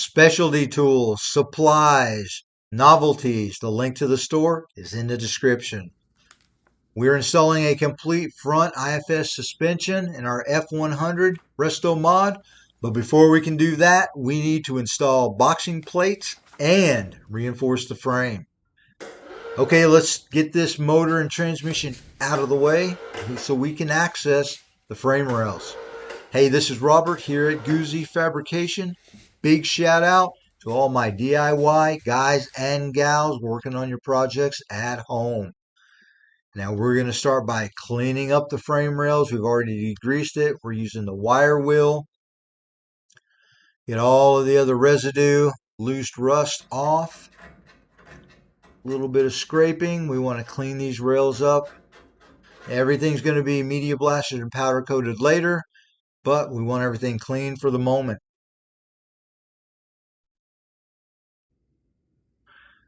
specialty tools, supplies, novelties. The link to the store is in the description. We're installing a complete front IFS suspension in our F100 Resto mod. But before we can do that, we need to install boxing plates and reinforce the frame. Okay, let's get this motor and transmission out of the way so we can access the frame rails. Hey, this is Robert here at Goozy Fabrication. Big shout out to all my DIY guys and gals working on your projects at home. Now we're going to start by cleaning up the frame rails. We've already degreased it. We're using the wire wheel. Get all of the other residue, loose rust off. A little bit of scraping. We want to clean these rails up. Everything's going to be media blasted and powder coated later, but we want everything clean for the moment.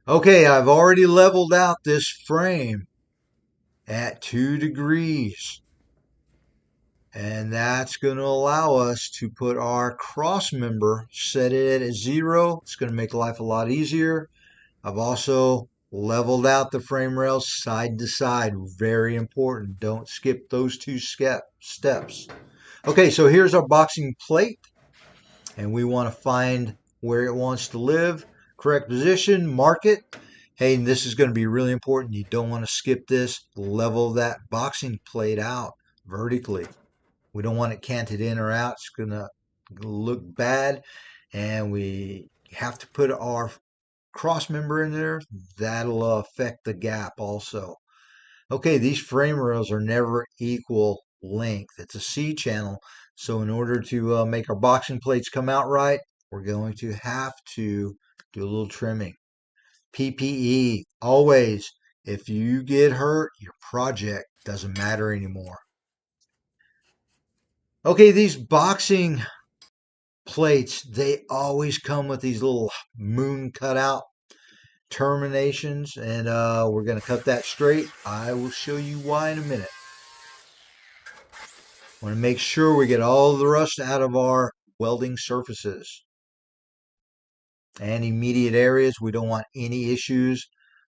Okay, I've already leveled out this frame at 2 degrees. And that's going to allow us to put our cross member, set it at 0. It's going to make life a lot easier. I've also leveled out the frame rails side to side. Very important. Don't skip those two steps. Okay, so here's our boxing plate. And we want to find where it wants to live. Correct position, mark it. Hey, and this is going to be really important. You don't want to skip this. Level that boxing plate out vertically. We don't want it canted in or out. It's going to look bad. And we have to put our cross member in there. That'll affect the gap also. Okay, these frame rails are never equal length. It's a C channel. So in order to make our boxing plates come out right, we're going to have to do a little trimming. PPE, always. If you get hurt, your project doesn't matter anymore. Okay, these boxing plates, they always come with these little moon cutout terminations, and we're going to cut that straight. I will show you why in a minute. I want to make sure we get all the rust out of our welding surfaces and immediate areas. We don't want any issues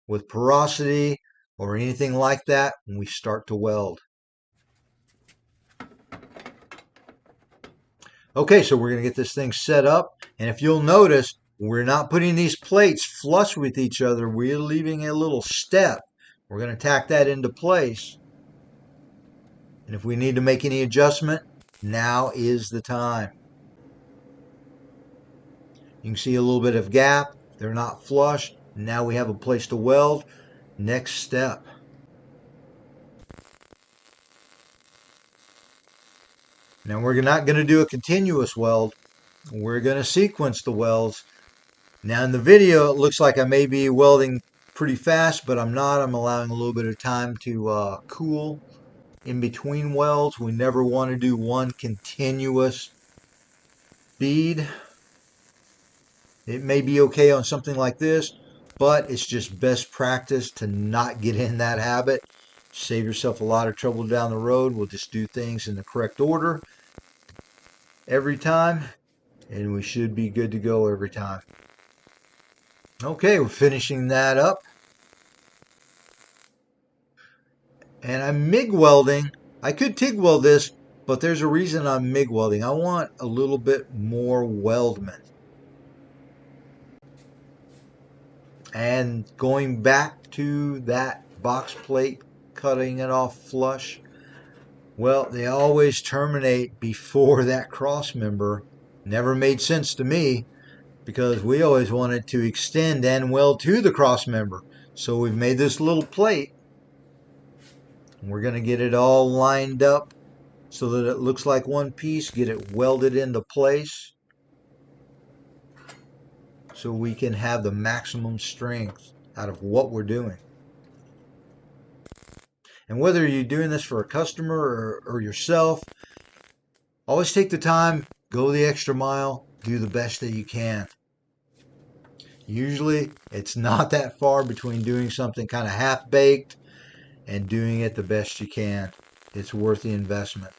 with porosity or anything like that when we start to weld. Okay, so we're going to get this thing set up, and if you'll notice, we're not putting these plates flush with each other. We're leaving a little step. We're going to tack that into place. And if we need to make any adjustment, now is the time. You can see a little bit of gap. They're not flush. Now we have a place to weld. Next step. Now we're not going to do a continuous weld. We're going to sequence the welds. Now in the video, it looks like I may be welding pretty fast, but I'm not. I'm allowing a little bit of time to cool in between welds. We never want to do one continuous bead. It may be okay on something like this, but it's just best practice to not get in that habit. Save yourself a lot of trouble down the road. We'll just do things in the correct order every time, and we should be good to go every time. Okay, we're finishing that up. And I'm MIG welding. I could TIG weld this, but there's a reason I'm MIG welding. I want a little bit more weldment. And going back to that box plate, cutting it off flush, well, they always terminate before that cross member. Never made sense to me because we always wanted to extend and weld to the cross member. So we've made this little plate. We're going to get it all lined up so that it looks like one piece, get it welded into place so we can have the maximum strength out of what we're doing. And whether you're doing this for a customer or yourself, always take the time, go the extra mile, do the best that you can. Usually it's not that far between doing something kind of half-baked and doing it the best you can. It's worth the investment.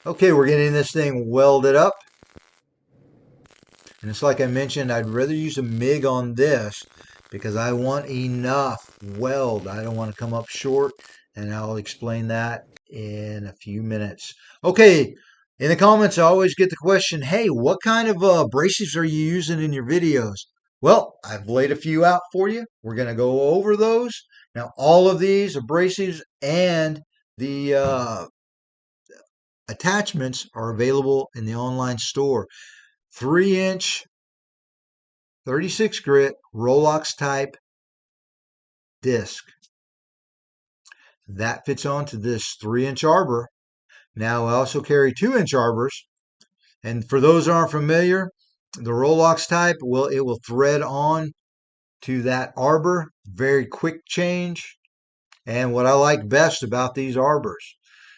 Okay, we're getting this thing welded up. And it's like I mentioned, I'd rather use a MIG on this because I want enough weld. I don't want to come up short, and I'll explain that in a few minutes. Okay, in the comments, I always get the question, hey, what kind of abrasives are you using in your videos? Well, I've laid a few out for you. We're going to go over those. Now, all of these abrasives and the attachments are available in the online store. 3-inch 36 grit Rolex type disc. That fits onto this 3-inch arbor. Now I also carry 2-inch arbors. And for those who aren't familiar, the Rolex type will thread on to that arbor. Very quick change. And what I like best about these arbors.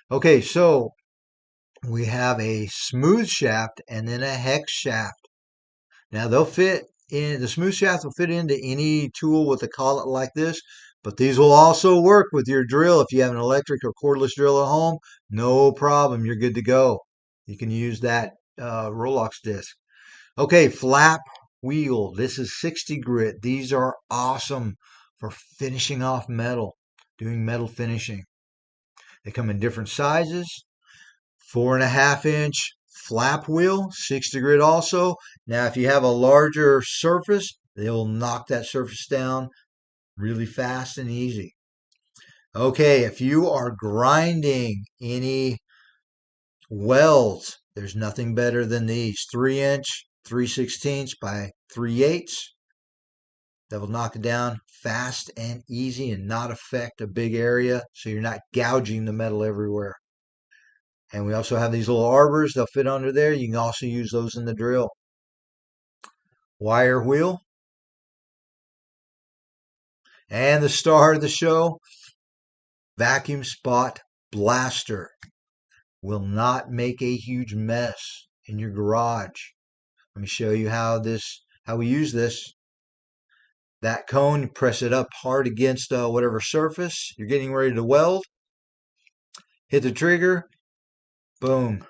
Okay, so we have a smooth shaft and then a hex shaft. Now they'll fit in, the smooth shaft will fit into any tool with a collet like this, but these will also work with your drill. If you have an electric or cordless drill at home, no problem, you're good to go. You can use that Rolex disc. Okay, flap wheel. This is 60 grit. These are awesome for finishing off metal, doing metal finishing. They come in different sizes. 4.5-inch flap wheel, 60 grit also. Now, if you have a larger surface, they'll knock that surface down really fast and easy. Okay, if you are grinding any welds, there's nothing better than these. 3-inch, 3/16 by 3/8. That will knock it down fast and easy and not affect a big area, so you're not gouging the metal everywhere. And we also have these little arbors. They'll fit under there. You can also use those in the drill. Wire wheel. And the star of the show, vacuum spot blaster. Will not make a huge mess in your garage. Let me show you how we use this. That cone, you press it up hard against whatever surface you're getting ready to weld. Hit the trigger. Boom.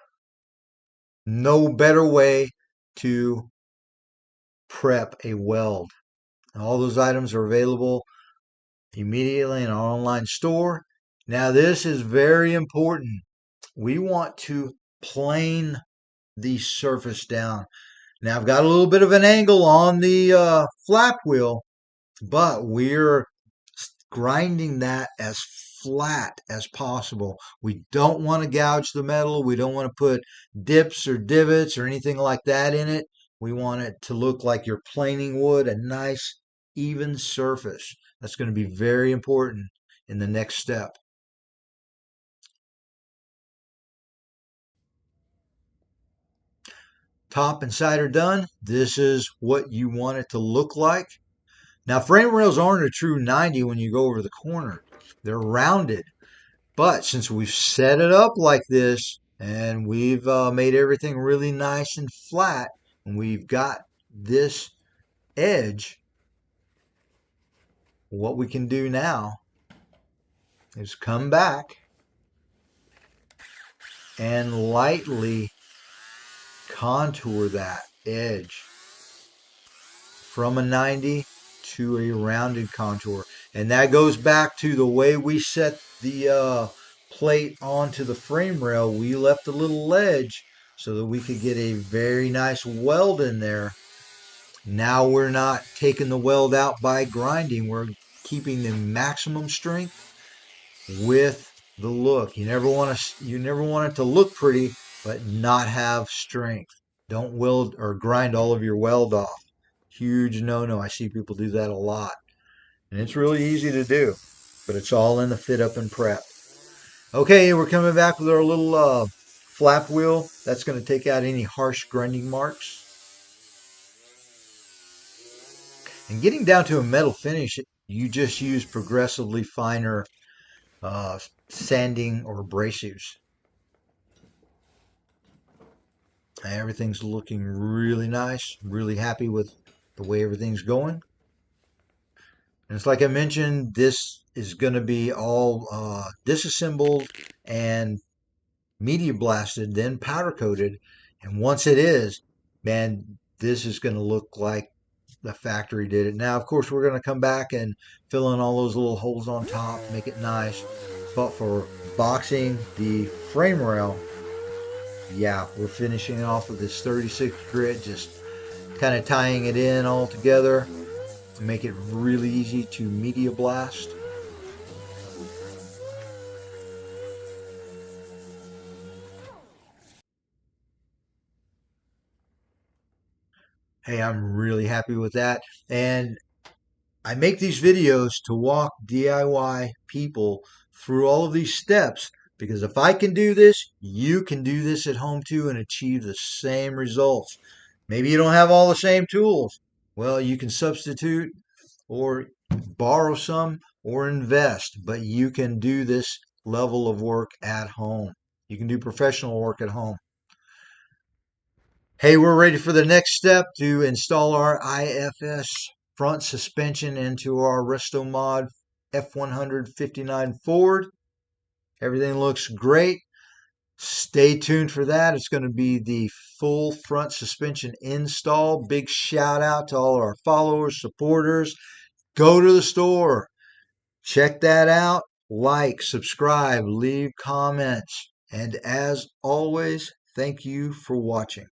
No better way to prep a weld. All those items are available immediately in our online store. Now, this is very important. We want to plane the surface down. Now, I've got a little bit of an angle on the flap wheel, but we're grinding that as flat as possible. We don't want to gouge the metal. We don't want to put dips or divots or anything like that in it. We want it to look like you're planing wood, a nice, even surface. That's going to be very important in the next step. Top and side are done. This is what you want it to look like. Now, frame rails aren't a true 90 when you go over the corner. They're rounded. But since we've set it up like this and we've made everything really nice and flat, and we've got this edge, what we can do now is come back and lightly contour that edge from a 90 to a rounded contour. And that goes back to the way we set the plate onto the frame rail. We left a little ledge so that we could get a very nice weld in there. Now we're not taking the weld out by grinding. We're keeping the maximum strength with the look. You never want it to look pretty but not have strength. Don't weld or grind all of your weld off. Huge no-no. I see people do that a lot. And it's really easy to do, but it's all in the fit up and prep. Okay, we're coming back with our little flap wheel. That's going to take out any harsh grinding marks. And getting down to a metal finish, you just use progressively finer sanding or abrasives. Everything's looking really nice. Really happy with the way everything's going. And it's like I mentioned, this is going to be all disassembled and media blasted, then powder coated. And once it is, man, this is going to look like the factory did it. Now, of course, we're going to come back and fill in all those little holes on top, make it nice. But for boxing the frame rail, yeah, we're finishing it off with this 36 grit, just kind of tying it in all together to make it really easy to media blast. Hey, I'm really happy with that. And I make these videos to walk DIY people through all of these steps because if I can do this, you can do this at home too and achieve the same results. Maybe you don't have all the same tools. Well, you can substitute or borrow some or invest, but you can do this level of work at home. You can do professional work at home. Hey, we're ready for the next step to install our IFS front suspension into our Restomod F159 Ford. Everything looks great. Stay tuned for that. It's going to be the full front suspension install. Big shout out to all our followers, supporters. Go to the store. Check that out. Like, subscribe, leave comments. And as always, thank you for watching.